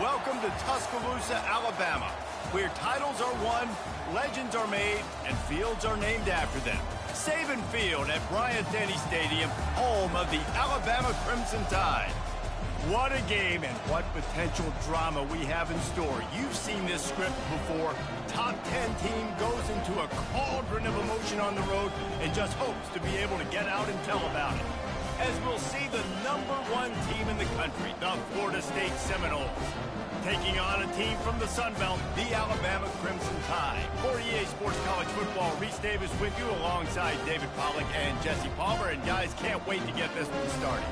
Welcome to Tuscaloosa, Alabama, where titles are won, legends are made, and fields are named after them. Saban Field at Bryant-Denny Stadium, home of the Alabama Crimson Tide. What a game and what potential drama we have in store. You've seen this script before. Top 10 team goes into a cauldron of emotion on the road and just hopes to be able to get out and tell about it. As we'll see the #1 team in the country, the Florida State Seminoles, taking on a team from the Sun Belt, the Alabama Crimson Tide. For EA Sports College Football, Reese Davis with you alongside David Pollack and Jesse Palmer. And guys, can't wait to get this one started.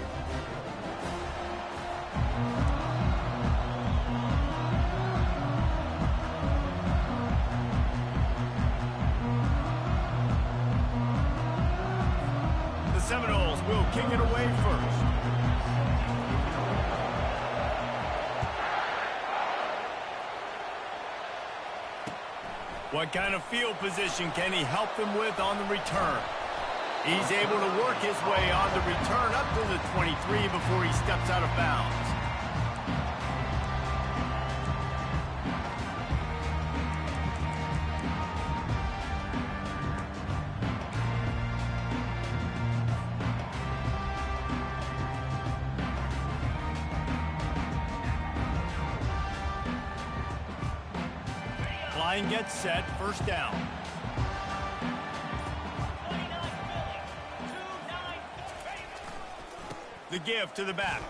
The Seminoles will kick it away first. What kind of field position can he help them with on the return? He's able to work his way on the return up to the 23 before he steps out of bounds. Line gets set, first down. The give to the back.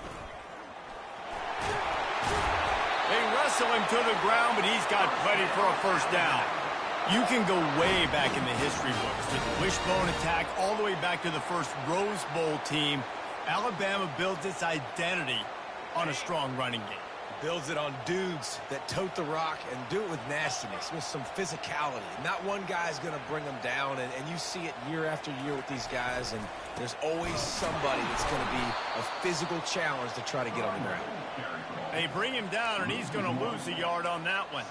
They wrestle him to the ground, but he's got plenty for a first down. You can go way back in the history books to the wishbone attack, all the way back to the first Rose Bowl team. Alabama builds its identity on a strong running game. Builds it on dudes that tote the rock and do it with nastiness, with some physicality. Not one guy's going to bring them down, and you see it year after year with these guys, and there's always somebody that's going to be a physical challenge to try to get on the ground. They bring him down, and he's going to lose a yard on that one.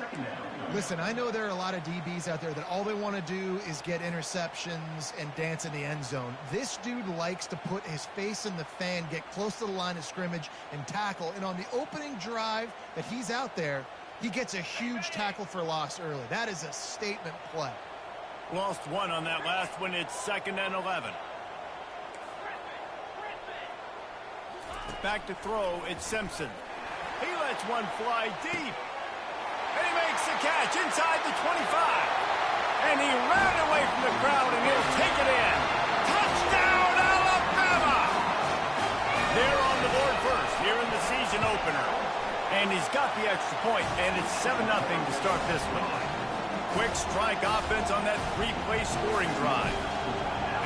Listen, I know there are a lot of DBs out there that all they want to do is get interceptions and dance in the end zone. This dude likes to put his face in the fan, get close to the line of scrimmage, and tackle. And on the opening drive that he's out there, he gets a huge tackle for loss early. That is a statement play. Lost one on that last one. It's 2nd and 11. Back to throw. It's Simpson. He lets one fly deep. And he makes the catch inside the 25. And he ran away from the crowd, and he'll take it in. Touchdown, Alabama! They're on the board first here in the season opener. And he's got the extra point, and it's 7-0 to start this one. Quick strike offense on that 3-play scoring drive.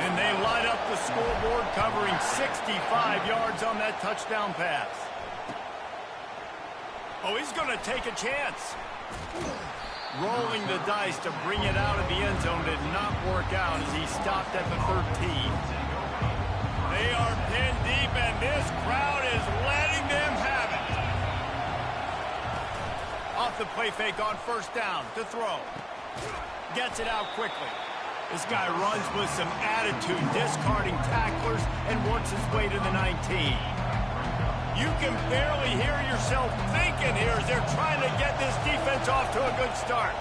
And they light up the scoreboard, covering 65 yards on that touchdown pass. Oh, he's going to take a chance. Rolling the dice to bring it out of the end zone did not work out as he stopped at the 13. They are pinned deep, and this crowd is letting them have it. Off the play fake on first down to throw. Gets it out quickly. This guy runs with some attitude, discarding tacklers, and works his way to the 19. You can barely hear yourself thinking here as they're trying to get this defense off to a good start.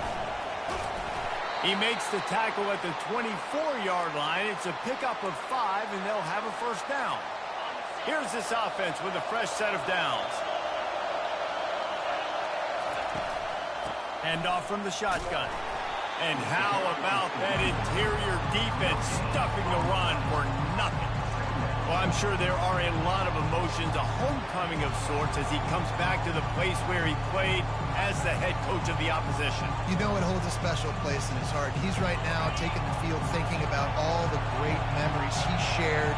He makes the tackle at the 24-yard line. It's a pickup of 5, and they'll have a first down. Here's this offense with a fresh set of downs. Handoff from the shotgun. And how about that interior defense stuffing the run for nothing? Well, I'm sure there are a lot of emotions, a homecoming of sorts, as he comes back to the place where he played as the head coach of the opposition. You know it holds a special place in his heart. He's right now taking the field thinking about all the great memories he shared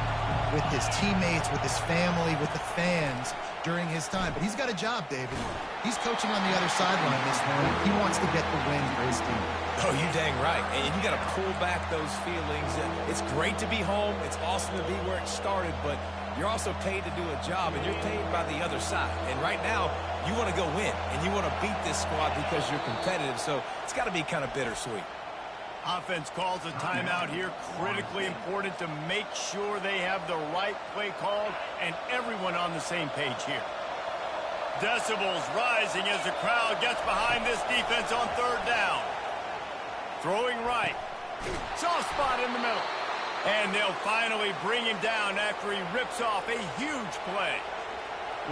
with his teammates, with his family, with the fans during his time. But he's got a job, David. He's coaching on the other sideline this morning. He wants to get the win for his team. Oh, you dang right. And you got to pull back those feelings. It's great to be home. It's awesome to be where it started, but you're also paid to do a job, and you're paid by the other side. And right now, you want to go win, and you want to beat this squad because you're competitive. So it's got to be kind of bittersweet. Offense calls a timeout here. Critically important to make sure they have the right play called and everyone on the same page here. Decibels rising as the crowd gets behind this defense on third down. Throwing right. Soft spot in the middle. And they'll finally bring him down after he rips off a huge play.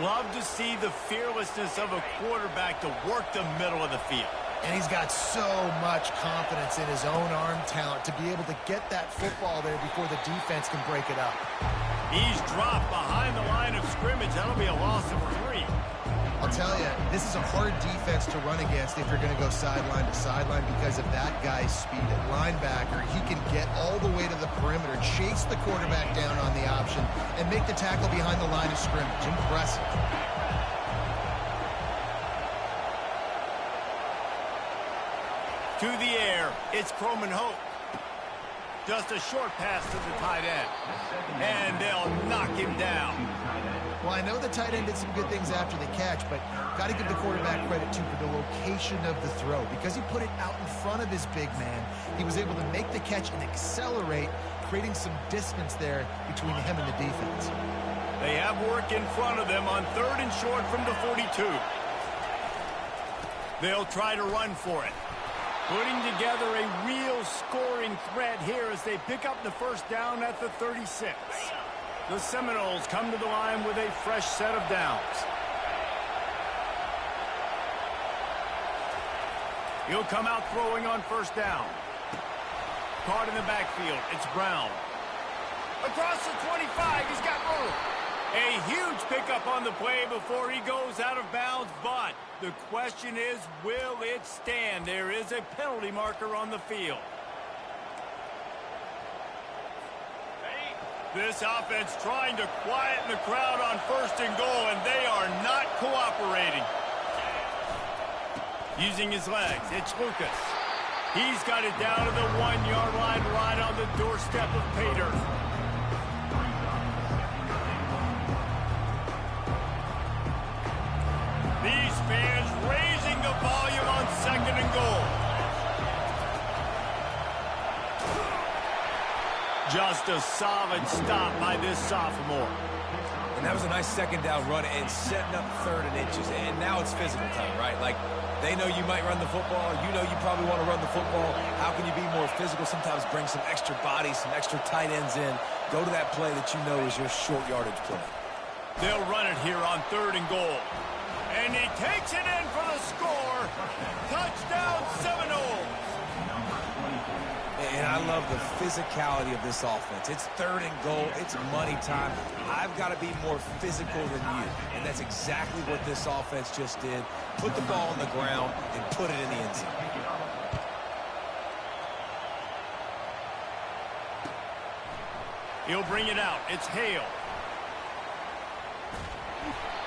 Love to see the fearlessness of a quarterback to work the middle of the field. And he's got so much confidence in his own arm talent to be able to get that football there before the defense can break it up. He's dropped behind the line of scrimmage. That'll be a loss of 3. I'll tell you, this is a hard defense to run against if you're going to go sideline to sideline because of that guy's speed at linebacker. He can get all the way to the perimeter, chase the quarterback down on the option, and make the tackle behind the line of scrimmage. Impressive. To the air, it's Croman Hope. Just a short pass to the tight end. And they'll knock him down. Well, I know the tight end did some good things after the catch, but got to give the quarterback credit, too, for the location of the throw. Because he put it out in front of his big man, he was able to make the catch and accelerate, creating some distance there between him and the defense. They have work in front of them on 3rd and short from the 42. They'll try to run for it. Putting together a real scoring threat here as they pick up the first down at the 36. The Seminoles come to the line with a fresh set of downs. He'll come out throwing on first down. Caught in the backfield. It's Brown. Across the 25, he's got room. A huge pickup on the play before he goes out of bounds, but the question is, will it stand? There is a penalty marker on the field. This offense trying to quieten the crowd on 1st and goal, and they are not cooperating. Using his legs, it's Lucas. He's got it down to the 1-yard line right on the doorstep of Pater. These fans raising the volume on 2nd and goal. Just a solid stop by this sophomore. And that was a nice 2nd down run and setting up 3rd and inches. And now it's physical time, right? Like, they know you might run the football. You know you probably want to run the football. How can you be more physical? Sometimes bring some extra bodies, some extra tight ends in. Go to that play that you know is your short yardage play. They'll run it here on 3rd and goal. And he takes it in for the score. Touchdown, Seminoles. And I love the physicality of this offense. It's 3rd and goal. It's money time. I've got to be more physical than you. And that's exactly what this offense just did. Put the ball on the ground and put it in the end zone. He'll bring it out. It's Hale.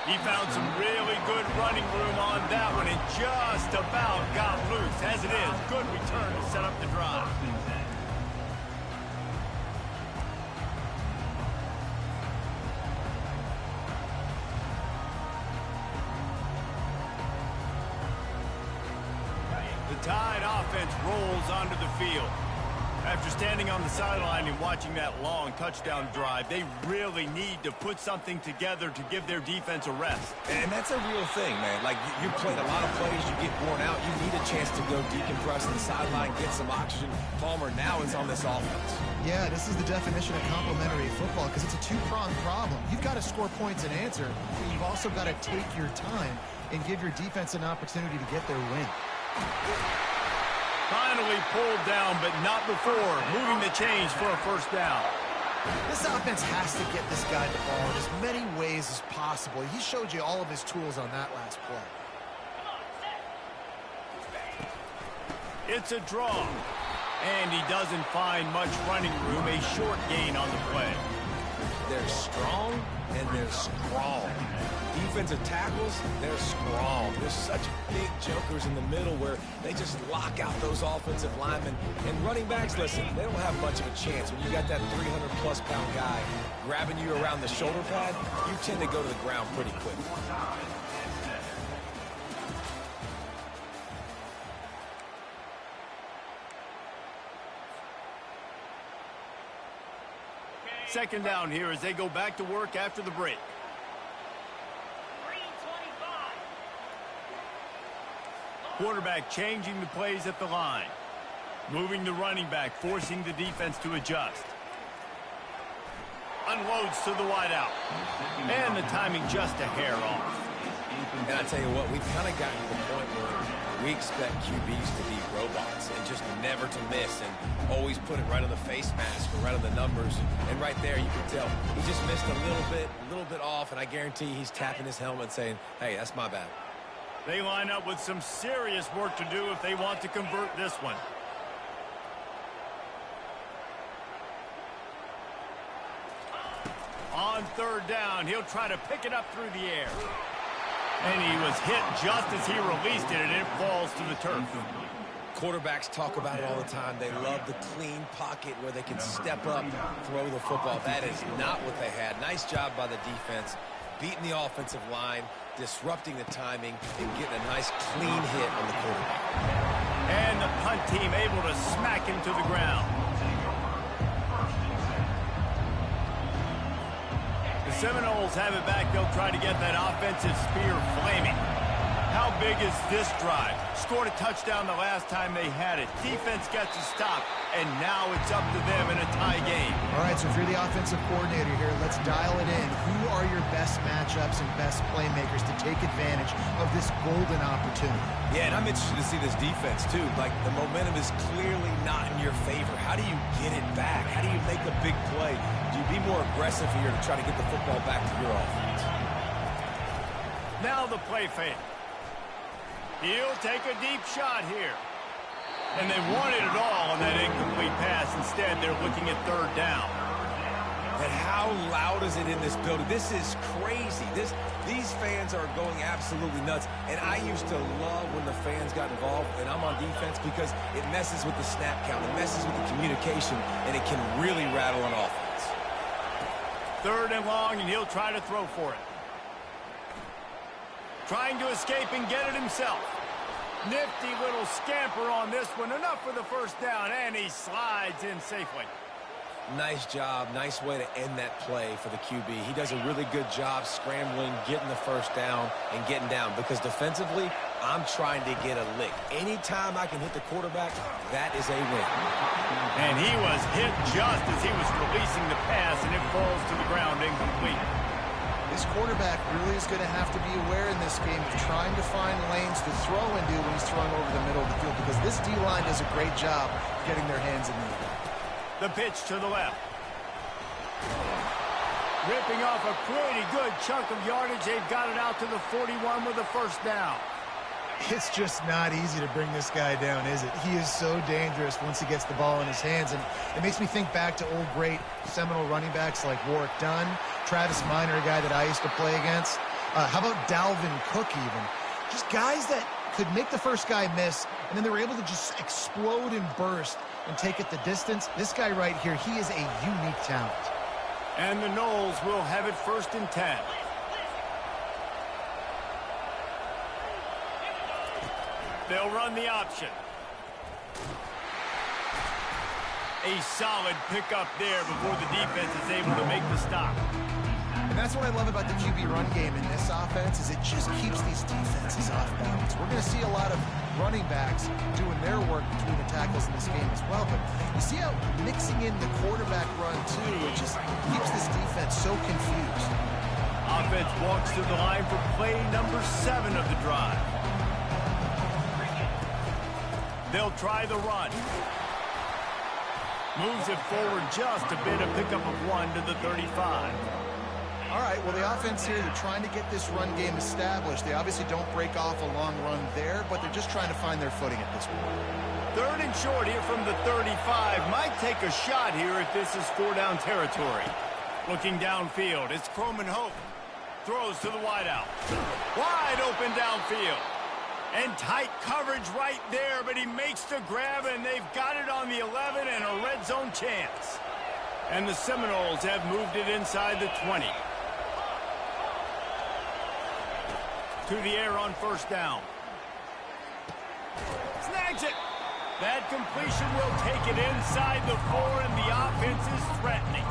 He found some really good running room on that one and just about got loose. As it is, good return to set up the drive. The Tide offense rolls onto the field. After standing on the sideline and watching that long touchdown drive, they really need to put something together to give their defense a rest. And that's a real thing, man. Like, you played a lot of plays, you get worn out, you need a chance to go decompress on the sideline, get some oxygen. Palmer now is on this offense. Yeah, this is the definition of complementary football because it's a two-pronged problem. You've got to score points and answer, but you've also got to take your time and give your defense an opportunity to get their win. Finally pulled down, but not before moving the chains for a first down. This offense has to get this guy the ball in as many ways as possible. He showed you all of his tools on that last play. It's a draw, and he doesn't find much running room. A short gain on the play. They're strong, and they're strong. Defensive tackles, they're strong. There's such big jokers in the middle where they just lock out those offensive linemen. And running backs, listen, they don't have much of a chance. When you got that 300-plus pound guy grabbing you around the shoulder pad, you tend to go to the ground pretty quick. Second down here as they go back to work after the break. Quarterback changing the plays at the line. Moving the running back, forcing the defense to adjust. Unloads to the wideout. And the timing just a hair off. And I tell you what, we've kind of gotten to the point where we expect QBs to be robots and just never to miss and always put it right on the face mask or right on the numbers. And right there, you can tell he just missed a little bit off, and I guarantee he's tapping his helmet saying, hey, that's my bad. They line up with some serious work to do if they want to convert this one. On third down, he'll try to pick it up through the air. And he was hit just as he released it, and it falls to the turf. Quarterbacks talk about it all the time. They love the clean pocket where they can step up, throw the football. That is not what they had. Nice job by the defense, beating the offensive line, disrupting the timing, and getting a nice clean hit on the quarterback. And the punt team able to smack him to the ground. The Seminoles have it back. They'll try to get that offensive spear flaming. How big is this drive? Scored a touchdown the last time they had it. Defense gets a stop, and now it's up to them in a tie game. All right, so if you're the offensive coordinator here, let's dial it in. Who are your best matchups and best playmakers to take advantage of this golden opportunity? Yeah, and I'm interested to see this defense, too. Like, the momentum is clearly not in your favor. How do you get it back? How do you make a big play? Do you be more aggressive here to try to get the football back to your offense? Now the play fake. He'll take a deep shot here. And they wanted it all on that incomplete pass. Instead, they're looking at third down. And how loud is it in this building? This is crazy. These fans are going absolutely nuts. And I used to love when the fans got involved, and I'm on defense, because it messes with the snap count. It messes with the communication, and it can really rattle an offense. Third and long, and he'll try to throw for it. Trying to escape and get it himself. Nifty little scamper on this one. Enough for the first down, and he slides in safely. Nice job. Nice way to end that play for the QB. He does a really good job scrambling, getting the first down, and getting down. Because defensively, I'm trying to get a lick. Anytime I can hit the quarterback, that is a win. And he was hit just as he was releasing the pass, and it falls to the ground incomplete. This quarterback really is going to have to be aware in this game of trying to find lanes to throw into when he's throwing over the middle of the field, because this D-line does a great job getting their hands in the air. The pitch to the left. Ripping off a pretty good chunk of yardage. They've got it out to the 41 with a first down. It's just not easy to bring this guy down, is it? He is so dangerous once he gets the ball in his hands, and it makes me think back to old great Seminole running backs like Warwick Dunn, Travis Minor, a guy that I used to play against. How about Dalvin Cook even? Just guys that could make the first guy miss, and then they were able to just explode and burst and take it the distance. This guy right here, he is a unique talent. And the Noles will have it 1st and 10. They'll run the option. A solid pickup there before the defense is able to make the stop. And that's what I love about the QB run game in this offense, is it just keeps these defenses off balance. We're going to see a lot of running backs doing their work between the tackles in this game as well. But you see how mixing in the quarterback run, too, it just keeps this defense so confused. Offense walks to the line for play number 7 of the drive. They'll try the run. Moves it forward just a bit, a pickup of 1 to the 35. All right, well, the offense here, they're trying to get this run game established. They obviously don't break off a long run there, but they're just trying to find their footing at this point. 3rd and short here from the 35. Might take a shot here if this is 4-down territory. Looking downfield, it's Croman Hope. Throws to the wideout. Wide open downfield. And tight coverage right there, but he makes the grab, and they've got it on the 11 and a red zone chance. And the Seminoles have moved it inside the 20. To the air on 1st down. Snags it. That completion will take it inside the 4, and the offense is threatening.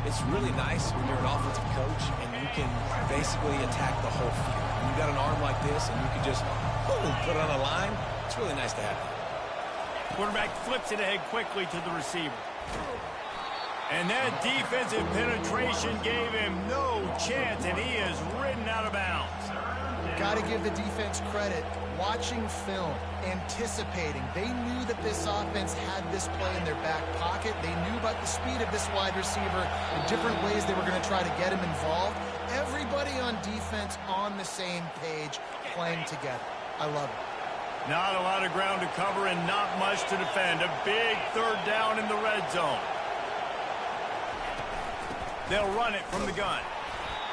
It's really nice when you're an offensive coach and you can basically attack the whole field. You got an arm like this, and you can just Boom, put it on the line. It's really nice to have that. Quarterback flips it ahead quickly to the receiver. And that defensive penetration gave him no chance, and he is ridden out of bounds. Got to give the defense credit. Watching film, anticipating. They knew that this offense had this play in their back pocket. They knew about the speed of this wide receiver, the different ways they were going to try to get him involved. Everybody on defense on the same page, playing together. I love it. Not a lot of ground to cover and not much to defend. A big third down in the red zone. They'll run it from the gun.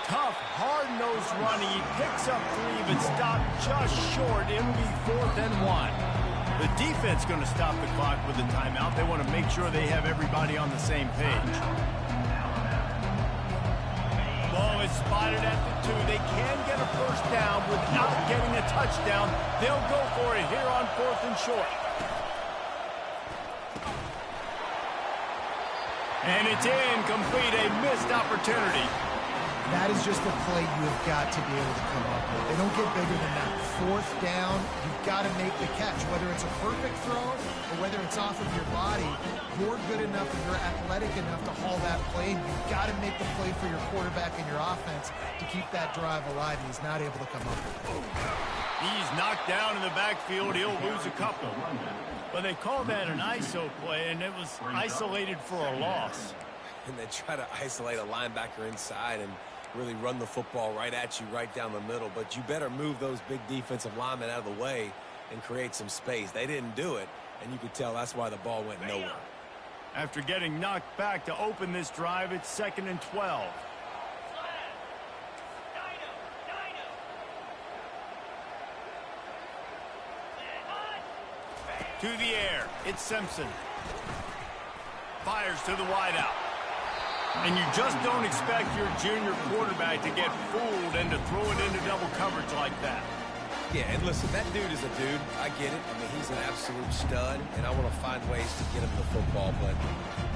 Tough, hard-nosed running. He picks up 3, but stopped just short. It'll be 4th and 1. The defense going to stop the clock with a timeout. They want to make sure they have everybody on the same page. Ball is spotted at the 2. They can get a first down without getting a touchdown. They'll go for it here on 4th and short. And it's incomplete, a missed opportunity. That is just a play you have got to be able to come up with. They don't get bigger than that. 4th down, you've got to make the catch. Whether it's a perfect throw or whether it's off of your body, you're good enough and you're athletic enough to haul that play. And you've got to make the play for your quarterback and your offense to keep that drive alive, and he's not able to come up with it. He's knocked down in the backfield. He'll lose a couple. But they called that an ISO play, and it was isolated for a loss. And they try to isolate a linebacker inside and really run the football right at you, right down the middle. But you better move those big defensive linemen out of the way and create some space. They didn't do it, and you could tell that's why the ball went nowhere. After getting knocked back to open this drive, it's 2nd and 12. To the air, it's Simpson. Fires to the wideout. And you just don't expect your junior quarterback to get fooled and to throw it into double coverage like that. Yeah, and listen, that dude is a dude. I get it. I mean, he's an absolute stud, and I want to find ways to get him the football, but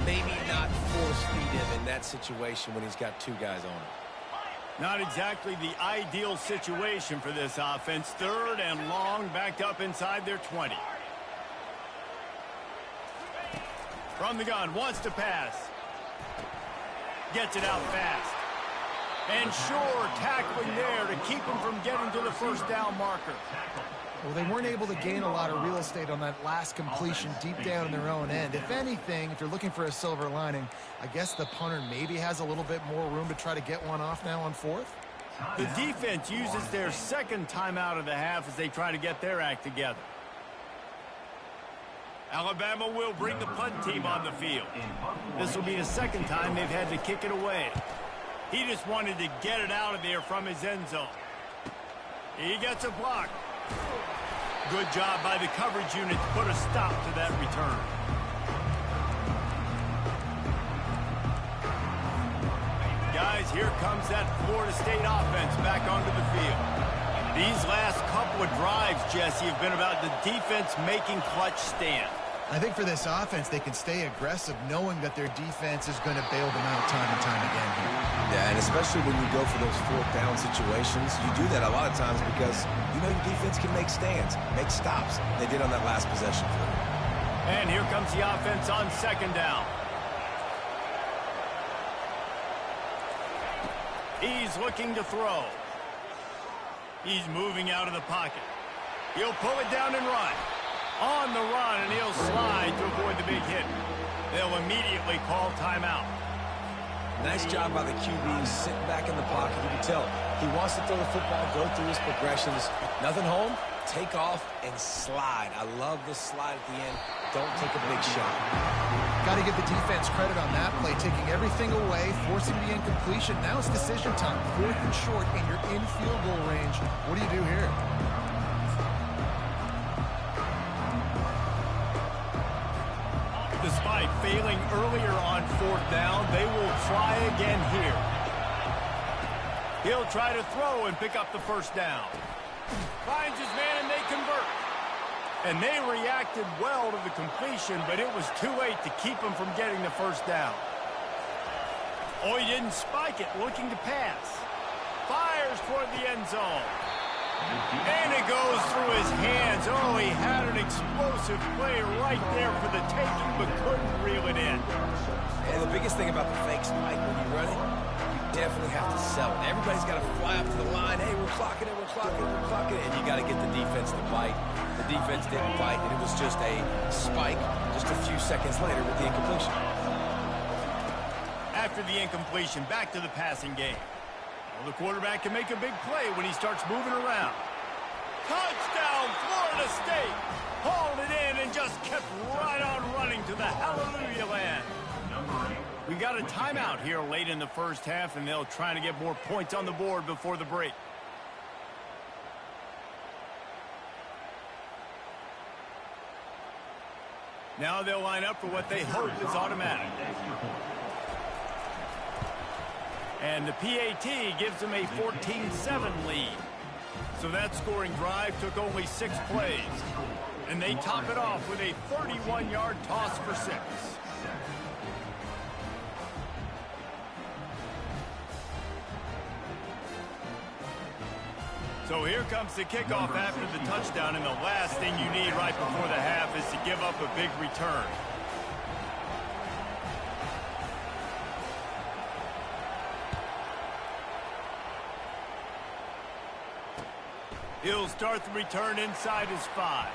maybe not force feed him in that situation when he's got 2 guys on him. Not exactly the ideal situation for this offense. 3rd and long, backed up inside their 20. From the gun, wants to pass. Gets it out fast. And sure, tackling there to keep him from getting to the first down marker. Well, they weren't able to gain a lot of real estate on that last completion deep down in their own end. If anything, if you're looking for a silver lining, I guess the punter maybe has a little bit more room to try to get one off now on 4th. The defense uses their 2nd timeout of the half as they try to get their act together. Alabama will bring the punt team on the field. This will be the 2nd time they've had to kick it away. He just wanted to get it out of there from his end zone. He gets a block. Good job by the coverage unit to put a stop to that return. Guys, here comes that Florida State offense back onto the field. These last couple of drives, Jesse, have been about the defense making clutch stands. I think for this offense, they can stay aggressive knowing that their defense is going to bail them out time and time again here. Yeah, and especially when you go for those 4th down situations, you do that a lot of times because you know your defense can make stands, make stops. They did on that last possession for them. And here comes the offense on 2nd down. He's looking to throw. He's moving out of the pocket. He'll pull it down and run. On the run, and he'll slide to avoid the big hit. They'll immediately call timeout. Nice job by the QB sitting back in the pocket. You can tell he wants to throw the football, go through his progressions. Nothing home, take off, and slide. I love the slide at the end. Don't take a big shot. Got to give the defense credit on that play, taking everything away, forcing the incompletion. Now it's decision time. 4th and short, and you're in field goal range. What do you do here? Despite failing earlier on 4th down, they will try again here. He'll try to throw and pick up the first down. Finds his man, and they convert. And they reacted well to the completion, but it was too late to keep him from getting the first down. Oh, he didn't spike it, looking to pass. Fires toward the end zone. And it goes through his hands. Oh, he had an explosive play right there for the taking, but couldn't reel it in. And the biggest thing about the fake spike when you run it, you definitely have to sell it. Everybody's got to fly up to the line. Hey, we're clocking it, we're clocking it, we're clocking it. And you got to get the defense to bite. The defense didn't bite, and it was just a spike just a few seconds later with the incompletion. After the incompletion, back to the passing game. Well, the quarterback can make a big play when he starts moving around. Touchdown, Florida State! Hauled it in and just kept right on running to the hallelujah land. We got a timeout here late in the first half, and they'll try to get more points on the board before the break. Now they'll line up for what they hope is automatic. And the PAT gives them a 14-7 lead. So that scoring drive took only 6 plays. And they top it off with a 31-yard toss for 6. So here comes the kickoff after the touchdown, and the last thing you need right before the half is to give up a big return. He'll start the return inside his 5.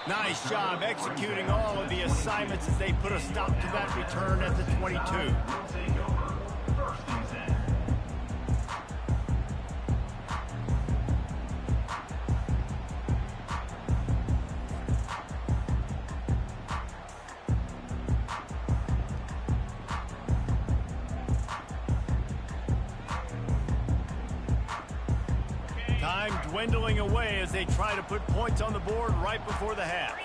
Nice job executing all of the assignments as they put a stop to that return at the 22. Time dwindling away as they try to put points on the board right before the half.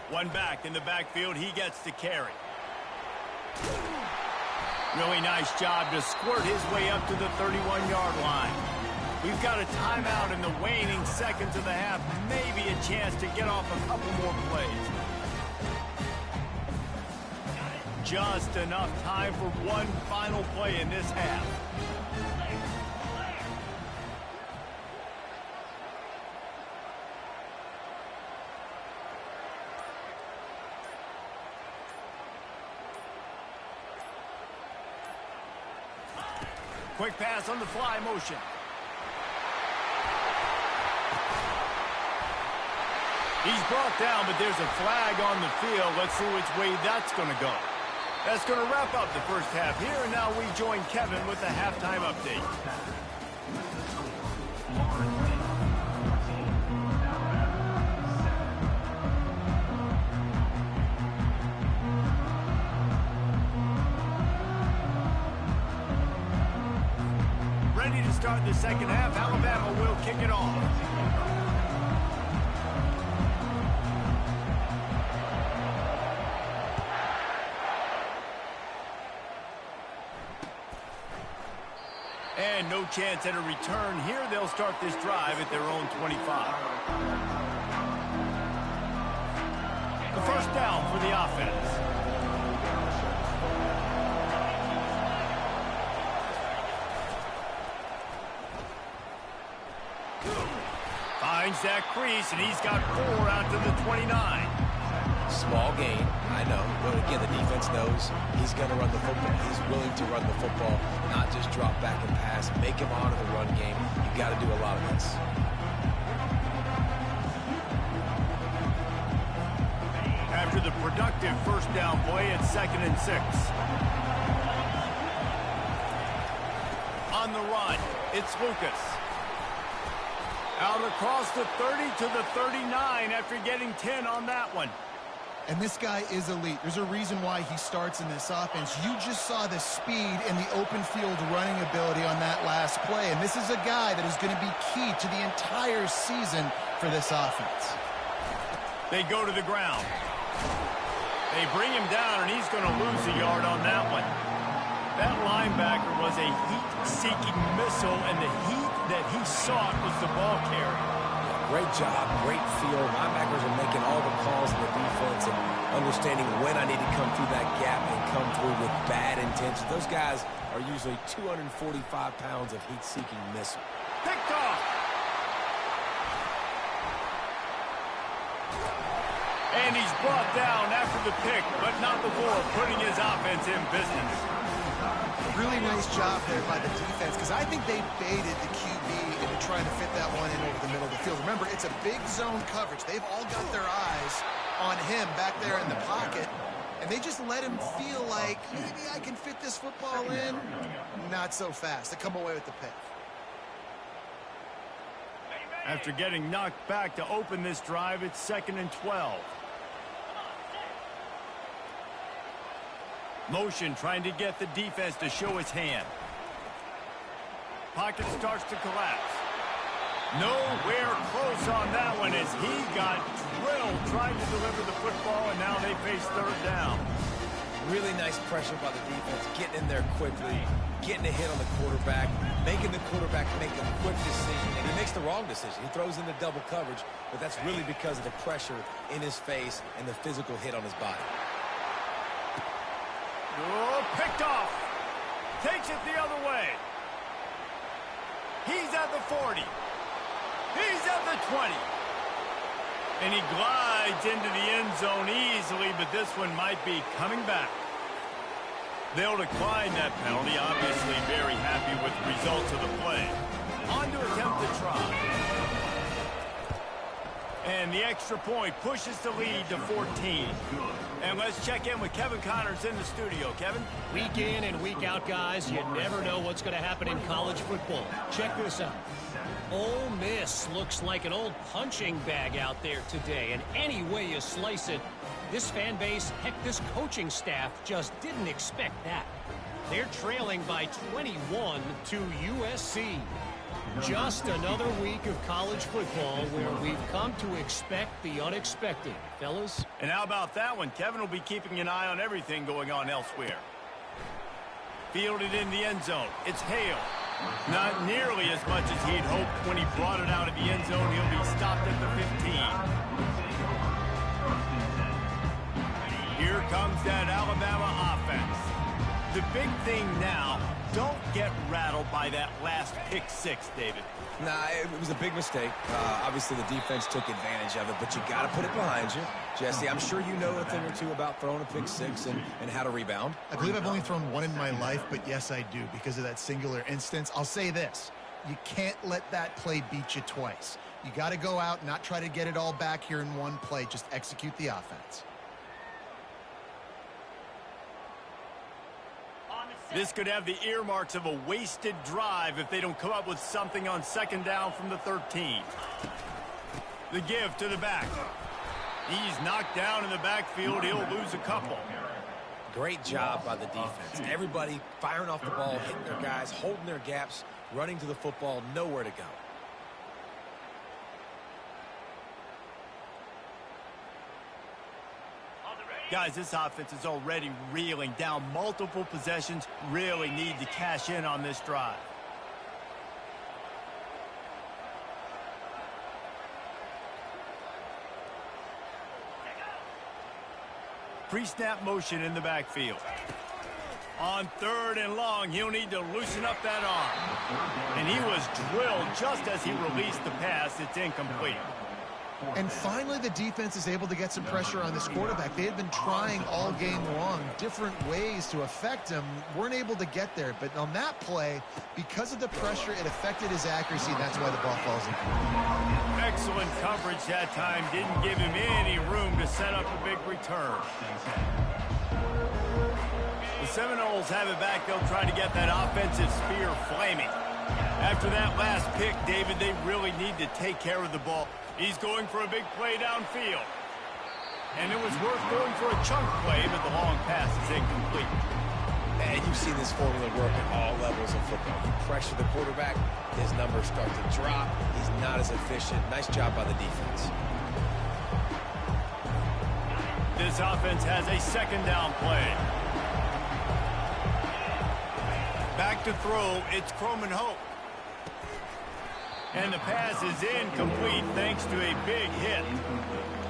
One back in the backfield, he gets to carry. Really nice job to squirt his way up to the 31-yard line. We've got a timeout in the waning seconds of the half, maybe a chance to get off a couple more plays. Just enough time for one final play in this half. Quick pass on the fly motion. He's brought down, but there's a flag on the field. Let's see which way that's going to go. That's going to wrap up the first half here, and now we join Kevin with the halftime update. Ready to start the second half. Alabama will kick it off. And no chance at a return here. They'll start this drive at their own 25. The first down for the offense. Finds that crease, and he's got 4 out to the 29. Small gain, I know, but again, the defense knows he's going to run the football. He's willing to run the football, not just drop back and pass, make him honor the run game. You got to do a lot of this. After the productive first down play, it's 2nd and 6. On the run, it's Lucas. Out across the 30 to the 39 after getting 10 on that one. And this guy is elite. There's a reason why he starts in this offense. You just saw the speed and the open field running ability on that last play. And this is a guy that is going to be key to the entire season for this offense. They go to the ground. They bring him down, and he's going to lose a yard on that one. That linebacker was a heat-seeking missile, and the heat that he sought was the ball carrier. Great job, great feel. Linebackers are making all the calls in the defense and understanding when I need to come through that gap and come through with bad intentions. Those guys are usually 245 pounds of heat-seeking missile. Picked off. And he's brought down after the pick, but not before putting his offense in business. Really nice job there by the defense, because I think they baited the QB into trying to fit that one in over the middle of the field. Remember, it's a big zone coverage. They've all got their eyes on him back there in the pocket, and they just let him feel like, maybe I can fit this football in. Not so fast. They come away with the pick. After getting knocked back to open this drive, it's 2nd and 12. Motion trying to get the defense to show his hand. Pocket starts to collapse. Nowhere close on that one as he got drilled trying to deliver the football, and now they face 3rd down. Really nice pressure by the defense, getting in there quickly, getting a hit on the quarterback, making the quarterback make a quick decision, and he makes the wrong decision. He throws into double coverage, but that's really because of the pressure in his face and the physical hit on his body. Oh, picked off. Takes it the other way. He's at the 40. He's at the 20. And he glides into the end zone easily, but this one might be coming back. They'll decline that penalty, obviously very happy with the results of the play. On to attempt the try. And the extra point pushes the lead to 14. And let's check in with Kevin Connors in the studio. Kevin? Week in and week out, guys, you never know what's going to happen in college football. Check this out. Ole Miss looks like an old punching bag out there today. And any way you slice it, this fan base, heck, this coaching staff just didn't expect that. They're trailing by 21 to USC. Just another week of college football where we've come to expect the unexpected, fellas. And how about that one? Kevin will be keeping an eye on everything going on elsewhere. Fielded in the end zone. It's Hale. Not nearly as much as he'd hoped when he brought it out of the end zone. He'll be stopped at the 15. Here comes that Alabama offense. The big thing now, don't get rattled by that last pick six, David. Nah, it was a big mistake. Obviously, the defense took advantage of it, but you got to put it behind you. Jesse, I'm sure you know a thing or two about throwing a pick six and how to rebound. I believe I've only thrown one in my life, but yes, I do because of that singular instance. I'll say this. You can't let that play beat you twice. You got to go out, not try to get it all back here in one play. Just execute the offense. This could have the earmarks of a wasted drive if they don't come up with something on 2nd down from the 13. The give to the back. He's knocked down in the backfield. He'll lose a couple. Great job by the defense. Everybody firing off the ball, hitting their guys, holding their gaps, running to the football, nowhere to go. Guys, this offense is already reeling down multiple possessions. Really need to cash in on this drive. Pre-snap motion in the backfield. On 3rd and long, he'll need to loosen up that arm. And he was drilled just as he released the pass. It's incomplete. And finally, the defense is able to get some pressure on this quarterback. They had been trying all game long different ways to affect him. Weren't able to get there. But on that play, because of the pressure, it affected his accuracy, and that's why the ball falls in. Excellent coverage that time. Didn't give him any room to set up a big return. The Seminoles have it back. They'll try to get that offensive spear flaming. After that last pick, David, they really need to take care of the ball. He's going for a big play downfield. And it was worth going for a chunk play, but the long pass is incomplete. And you've seen this formula work at all levels of football. You pressure the quarterback, his numbers start to drop. He's not as efficient. Nice job by the defense. This offense has a 2nd down play. Back to throw, it's Croman Hope. And the pass is incomplete thanks to a big hit.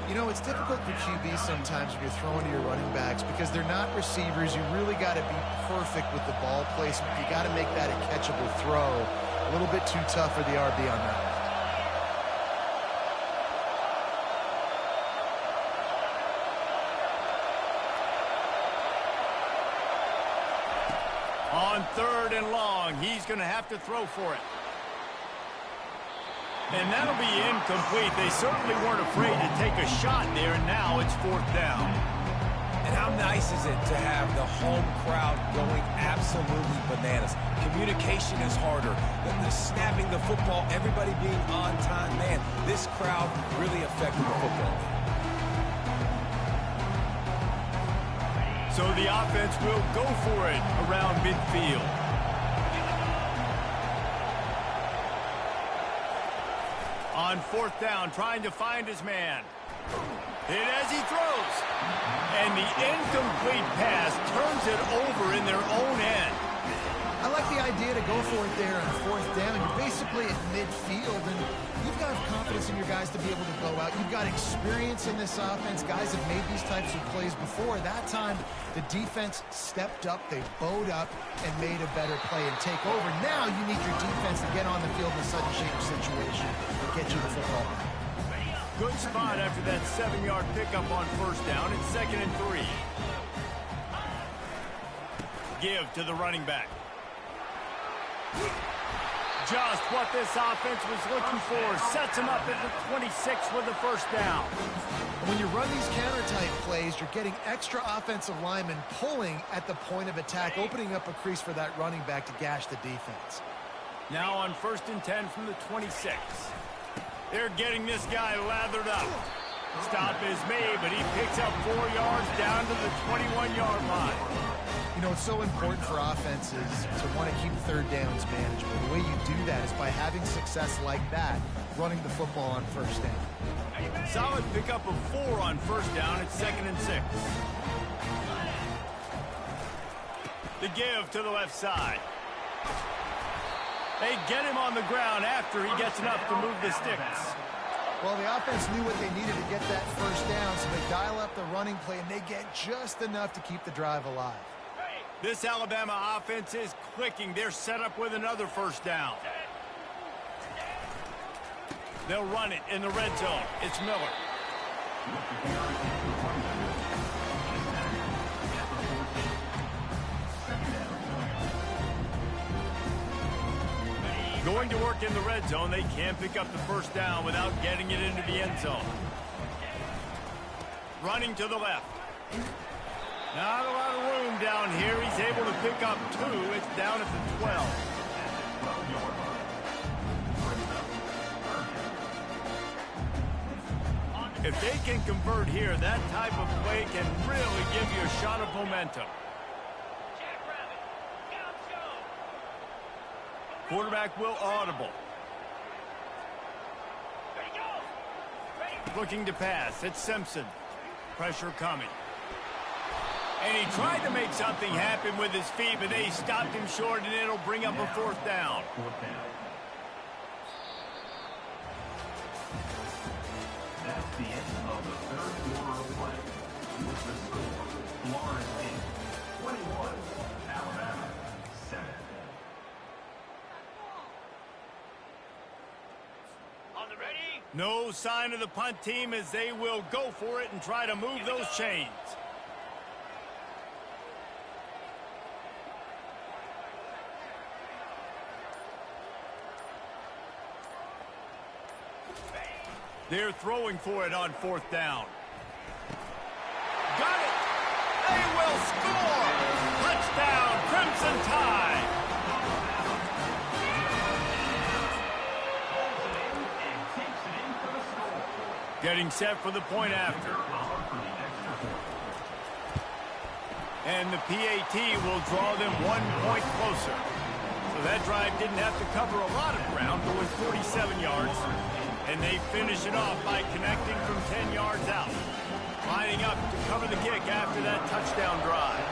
You know, it's difficult for QBs sometimes when you're throwing to your running backs because they're not receivers. You really got to be perfect with the ball placement. You got to make that a catchable throw. A little bit too tough for the RB on that one. On 3rd and long, he's going to have to throw for it. And that'll be incomplete. They certainly weren't afraid to take a shot there, and now it's 4th down. And how nice is it to have the home crowd going absolutely bananas? Communication is harder. The snapping the football, everybody being on time. Man, this crowd really affected the football. So the offense will go for it around midfield. On 4th down, trying to find his man. Hit as he throws. And the incomplete pass turns it over in their own end. I like the idea to go for it there on 4th down. You're basically at midfield, and you've got to have confidence in your guys to be able to go out. You've got experience in this offense. Guys have made these types of plays before. That time, the defense stepped up. They bowed up and made a better play and take over. Now you need your defense to get on the field in a sudden change situation and get you the football. Good spot after that 7-yard pickup on 1st down. It's 2nd and 3. Give to the running back. Just what this offense was looking for. Sets him up at the 26 with the 1st down. When you run these counter-type plays, you're getting extra offensive linemen pulling at the point of attack, opening up a crease for that running back to gash the defense. Now on 1st and 10 from the 26. They're getting this guy lathered up. Stop is made, but he picks up 4 yards down to the 21-yard line. You know, it's so important for offenses to want to keep 3rd downs manageable. The way you do that is by having success like that, running the football on 1st down. Solid pickup of 4 on 1st down. It's 2nd and 6. The give to the left side. They get him on the ground after he gets enough to move the sticks. Well, the offense knew what they needed to get that 1st down, so they dial up the running play, and they get just enough to keep the drive alive. This Alabama offense is clicking. They're set up with another 1st down. They'll run it in the red zone. It's Miller. Going to work in the red zone. They can't pick up the 1st down without getting it into the end zone. Running to the left. Not a lot of room down here. He's able to pick up 2. It's down at the 12. If they can convert here, that type of play can really give you a shot of momentum. Quarterback will audible. Looking to pass. It's Simpson. Pressure coming. And he tried to make something happen with his feet, but they stopped him short, and it'll bring up a 4th down. That's the end of the 3rd quarter of play. With the score, Florida State 21, Alabama 7. No sign of the punt team as they will go for it and try to move those chains. They're throwing for it on 4th down. Got it! They will score! Touchdown, Crimson Tide! Getting set for the point after. And the PAT will draw them 1 point closer. So that drive didn't have to cover a lot of ground, going 47 yards. And they finish it off by connecting from 10 yards out. Lining up to cover the kick after that touchdown drive.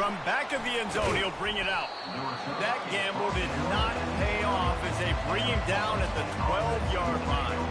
From back of the end zone, he'll bring it out. That gamble did not pay off as they bring him down at the 12-yard line.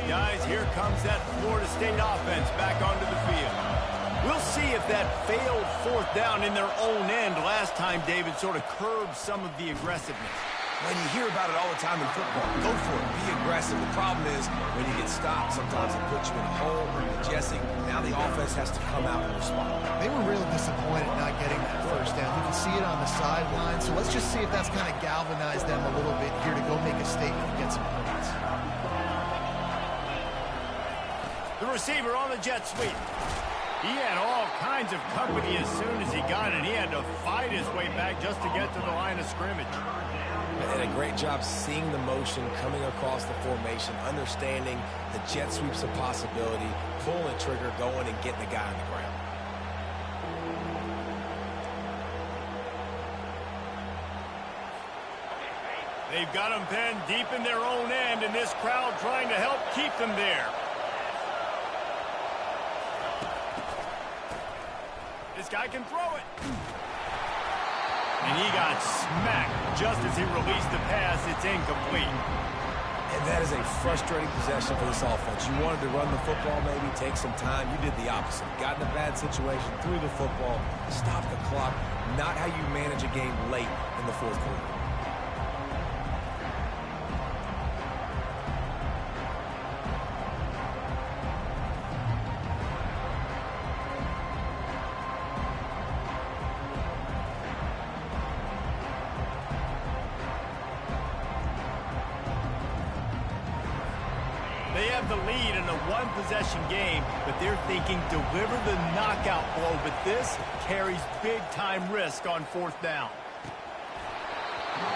Guys, here comes that Florida State offense back onto the field. We'll see if that failed fourth down in their own end last time, David, sort of curbed some of the aggressiveness. When you hear about it all the time in football, go for it. Be aggressive. The problem is when you get stopped, sometimes it puts you in a hole or adjusting. Now the offense has to come out and respond. They were really disappointed not getting that first down. You can see it on the sideline. So let's just see if that's kind of galvanized them a little bit here to go make a statement and get some points. The receiver on the jet sweep. He had all kinds of company as soon as he got it. He had to fight his way back just to get to the line of scrimmage. And a great job seeing the motion coming across the formation, understanding the jet sweep's a possibility, pulling the trigger, going and getting the guy on the ground. They've got them pinned deep in their own end, and this crowd trying to help keep them there. This guy can throw it. And he got smacked just as he released the pass. It's incomplete. And that is a frustrating possession for this offense. You wanted to run the football, maybe take some time. You did the opposite. Got in a bad situation, threw the football, stopped the clock. Not how you manage a game late in the fourth quarter. They have the lead in a one-possession game, but they're thinking deliver the knockout blow, but this carries big-time risk on fourth down.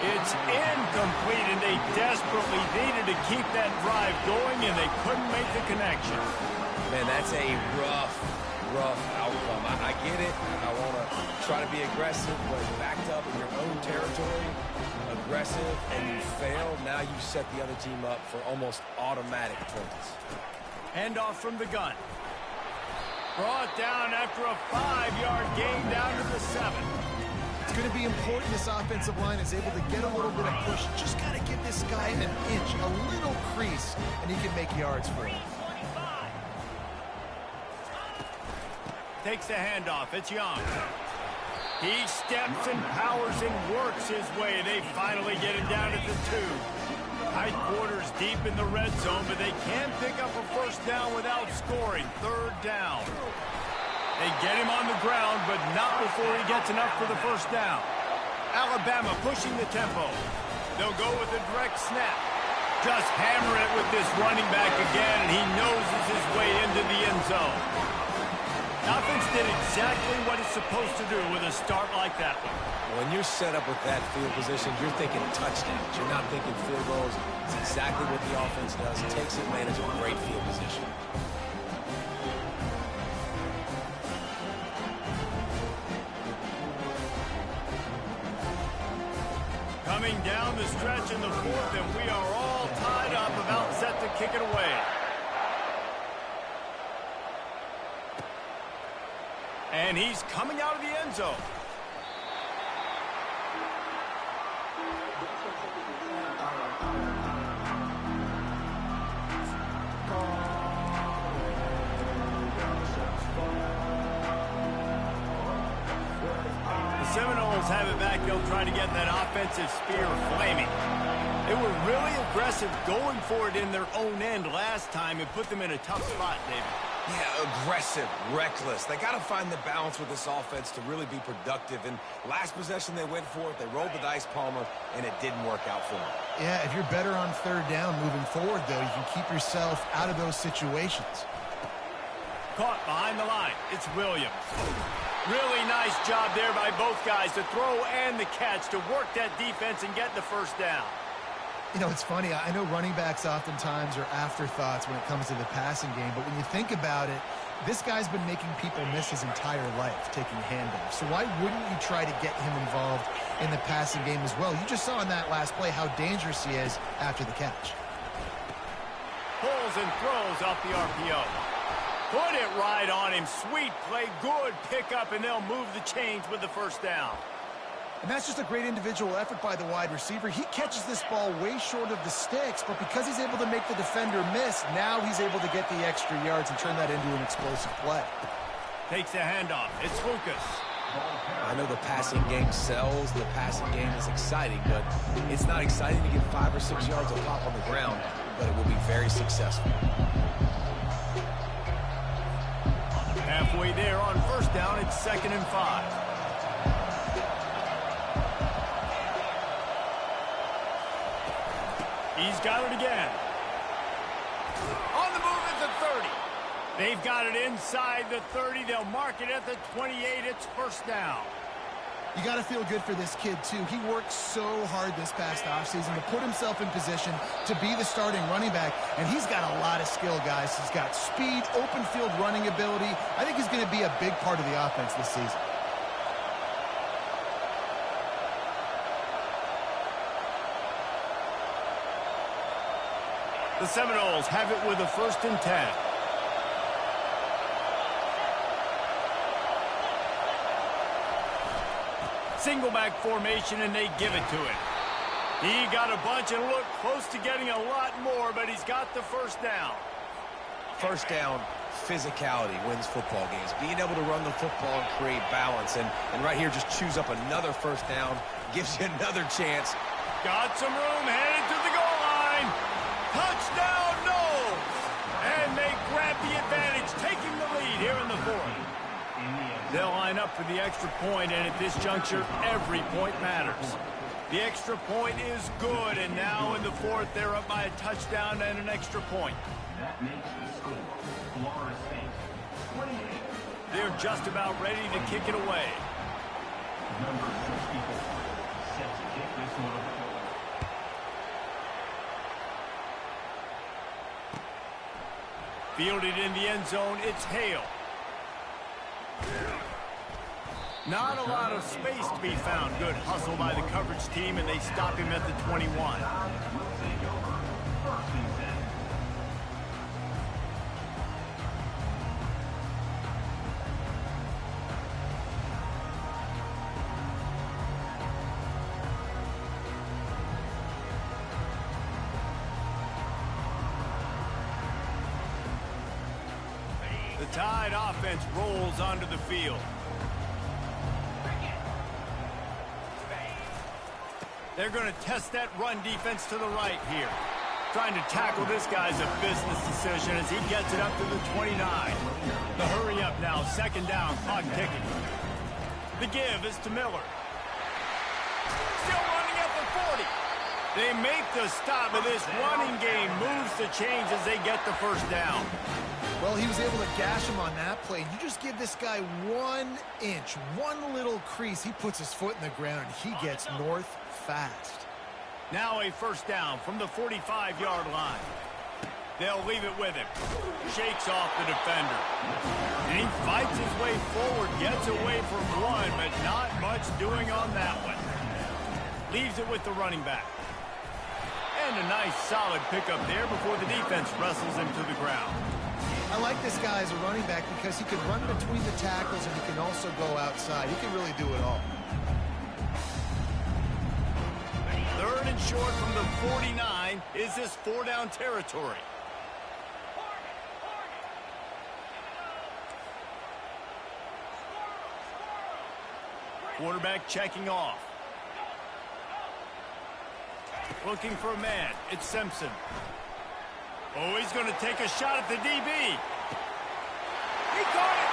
It's incomplete, and they desperately needed to keep that drive going, and they couldn't make the connection. Man, that's a rough outcome. I get it. I want to try to be aggressive, but backed up in your own territory, aggressive, and you fail. Now you set the other team up for almost automatic points. Handoff from the gun. Brought down after a 5-yard gain down to the 7. It's going to be important this offensive line is able to get a little bit of push. Just got to give this guy an inch, a little crease, and he can make yards for it. Takes the handoff. It's Young. He steps and powers and works his way. They finally get him down at the 2. Tight quarters deep in the red zone, but they can pick up a first down without scoring. Third down. They get him on the ground, but not before he gets enough for the first down. Alabama pushing the tempo. They'll go with a direct snap. Just hammer it with this running back again, and he noses his way into the end zone. Offense did exactly what it's supposed to do with a start like that one. When you're set up with that field position, you're thinking touchdowns. You're not thinking field goals. It's exactly what the offense does. It takes advantage of a great field position. Coming down the stretch in the fourth, and we are all tied up, about set to kick it away. And he's coming out of the end zone. The Seminoles have it back. They'll try to get that offensive spear flaming. They were really aggressive going for it in their own end last time. It put them in a tough spot, David. Yeah, aggressive, reckless. They got to find the balance with this offense to really be productive. And last possession they went for it. They rolled the dice, Palmer, and it didn't work out for them. Yeah, if you're better on third down moving forward, though, you can keep yourself out of those situations. Caught behind the line. It's Williams. Really nice job there by both guys, the throw and the catch, to work that defense and get the first down. You know, it's funny. I know running backs oftentimes are afterthoughts when it comes to the passing game, but when you think about it, this guy's been making people miss his entire life taking handoffs. So why wouldn't you try to get him involved in the passing game as well? You just saw in that last play how dangerous he is after the catch. rolls and throws off the RPO. Put it right on him. Sweet play. Good pickup, and they'll move the chains with the first down. And that's just a great individual effort by the wide receiver. He catches this ball way short of the sticks, but because he's able to make the defender miss, now he's able to get the extra yards and turn that into an explosive play. Takes the handoff. It's Lucas. I know the passing game sells, the passing game is exciting, but it's not exciting to get 5 or 6 yards of pop on the ground, but it will be very successful. Halfway there on first down, it's 2nd and 5. He's got it again. On the move at the 30. They've got it inside the 30. They'll mark it at the 28. It's first down. You got to feel good for this kid, too. He worked so hard this past offseason to put himself in position to be the starting running back, and he's got a lot of skill, guys. He's got speed, open field running ability. I think he's going to be a big part of the offense this season. The Seminoles have it with a 1st and 10. Single back formation, and they give it to him. He got a bunch and looked close to getting a lot more, but he's got the first down. First down, physicality wins football games. Being able to run the football and create balance. And right here, just choose up another first down, gives you another chance. Got some room, headed to the goal line. Touchdown, Noles! And they grab the advantage, taking the lead here in the 4th. They'll line up for the extra point, and at this juncture, every point matters. The extra point is good, and now in the 4th, they're up by a touchdown and an extra point. That makes the score Florida State 28. They're just about ready to kick it away. Number 64 set to kick this one away. Fielded in the end zone, it's Hale. Not a lot of space to be found. Good hustle by the coverage team, and they stop him at the 21. The Tide offense rolls onto the field. They're going to test that run defense to the right here. Trying to tackle this guy's a business decision as he gets it up to the 29. The hurry up now, 2nd down, clock ticking. The give is to Miller. Still running at the 40. They make the stop, but this running game moves the chains as they get the first down. Well, he was able to gash him on that play. You just give this guy 1 inch, one little crease. He puts his foot in the ground, and he gets north fast. Now a first down from the 45-yard line. They'll leave it with him. Shakes off the defender. And he fights his way forward, gets away from one, but not much doing on that one. Leaves it with the running back. And a nice solid pickup there before the defense wrestles him to the ground. I like this guy as a running back because he can run between the tackles and he can also go outside. He can really do it all. 3rd and short from the 49. Is this 4-down territory? Quarterback checking off. Looking for a man. It's Simpson. Oh, he's going to take a shot at the DB. He caught it.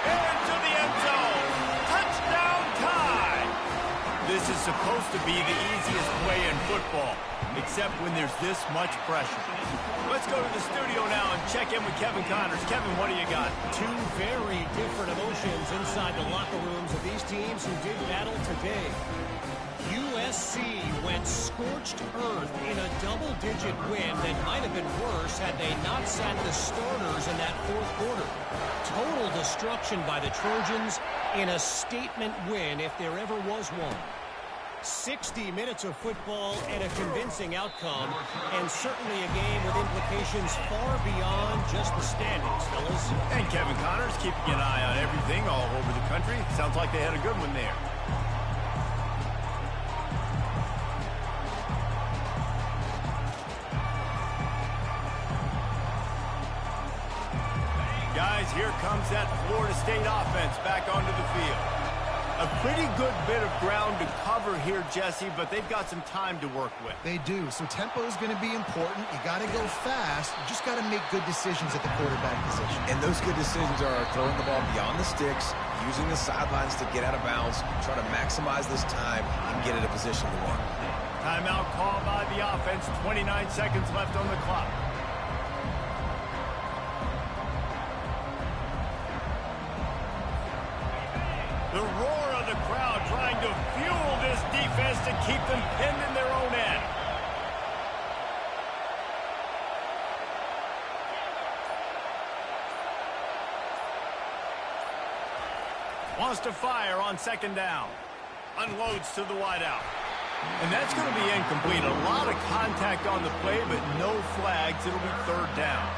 Into the end zone. Touchdown Tide. This is supposed to be the easiest play in football, except when there's this much pressure. Let's go to the studio now and check in with Kevin Connors. Kevin, what do you got? 2 very different emotions inside the locker rooms of these teams who did battle today. USC went scorched earth in a double-digit win that might have been worse had they not sat the starters in that 4th quarter. Total destruction by the Trojans in a statement win if there ever was one. 60 minutes of football and a convincing outcome, and certainly a game with implications far beyond just the standings, fellas. And Kevin Connors keeping an eye on everything all over the country. Sounds like they had a good one there. Guys, here comes that Florida State offense back onto the field. A pretty good bit of ground to cover here, Jesse, but they've got some time to work with. They do, so tempo is going to be important. You got to go fast. You just got to make good decisions at the quarterback position. And those good decisions are throwing the ball beyond the sticks, using the sidelines to get out of bounds, try to maximize this time and get in a position to win. Timeout called by the offense. 29 seconds left on the clock. The roar of the crowd trying to fuel this defense to keep them pinned in their own end. Wants to fire on second down. Unloads to the wideout. And that's going to be incomplete. A lot of contact on the play, but no flags. It'll be third down.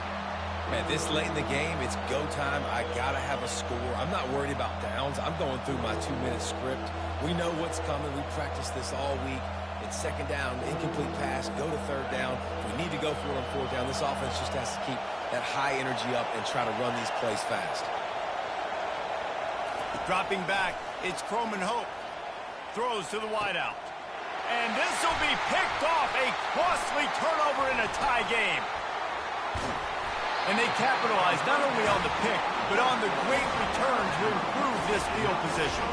Man, this late in the game, it's go time. I got to have a score. I'm not worried about downs. I'm going through my 2-minute script. We know what's coming. We practiced this all week. It's second down, incomplete pass, go to third down. We need to go for it on fourth down. This offense just has to keep that high energy up and try to run these plays fast. Dropping back, it's Croman Hope. Throws to the wideout. And this will be picked off. A costly turnover in a tie game. And they capitalize not only on the pick, but on the great return to improve this field position.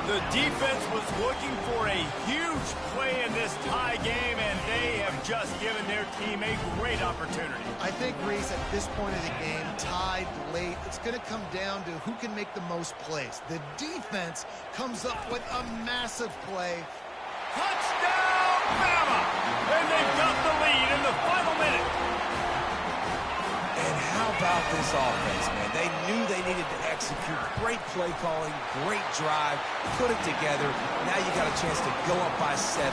The defense was looking for a huge play in this tie game, and they have just given their team a great opportunity. I think, Reese, at this point of the game, tied late, it's going to come down to who can make the most plays. The defense comes up with a massive play. Touchdown, Bama! And they've got the lead in the final minute. And how about this offense, man? They knew they needed to execute. Great play calling, great drive, put it together. Now you got a chance to go up by 7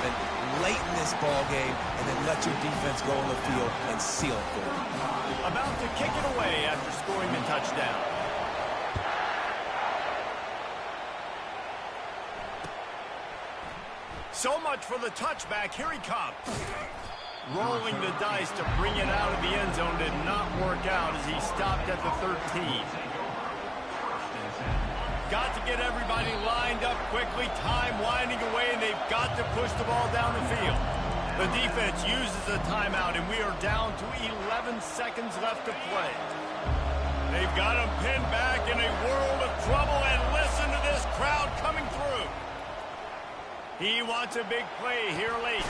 late in this ball game and then let your defense go on the field and seal it for them. About to kick it away after scoring the touchdown. So much for the touchback. Here he comes. Rolling the dice to bring it out of the end zone did not work out as he stopped at the 13. Got to get everybody lined up quickly, time winding away, and they've got to push the ball down the field. The defense uses a timeout, and we are down to 11 seconds left to play. They've got him pinned back in a world of trouble, and listen to this crowd coming through. He wants a big play here late.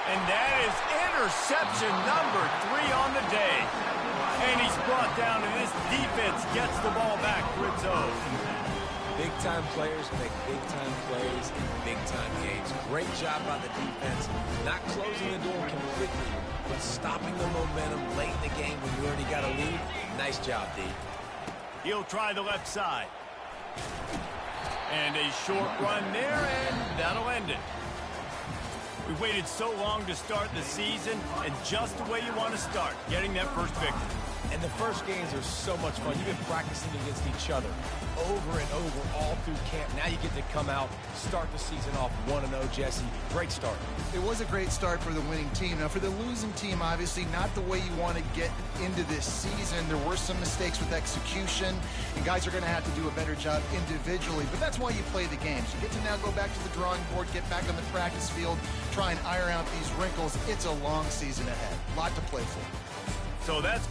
And that is interception number 3 on the day. And he's brought down, and this defense gets the ball back for its own. Big-time players make big-time plays in big-time games. Great job by the defense, not closing the door completely, but stopping the momentum late in the game when you already got a lead. Nice job, D. He'll try the left side. And a short run there, and that'll end it. We waited so long to start the season, and just the way you want to start, getting that first victory. And the first games are so much fun. You've been practicing against each other over and over all through camp. Now you get to come out, start the season off 1-0, Jesse. Great start. It was a great start for the winning team. Now, for the losing team, obviously not the way you want to get into this season. There were some mistakes with execution, and guys are going to have to do a better job individually. But that's why you play the games. You get to now go back to the drawing board, get back on the practice field, try and iron out these wrinkles. It's a long season ahead. A lot to play for. So that's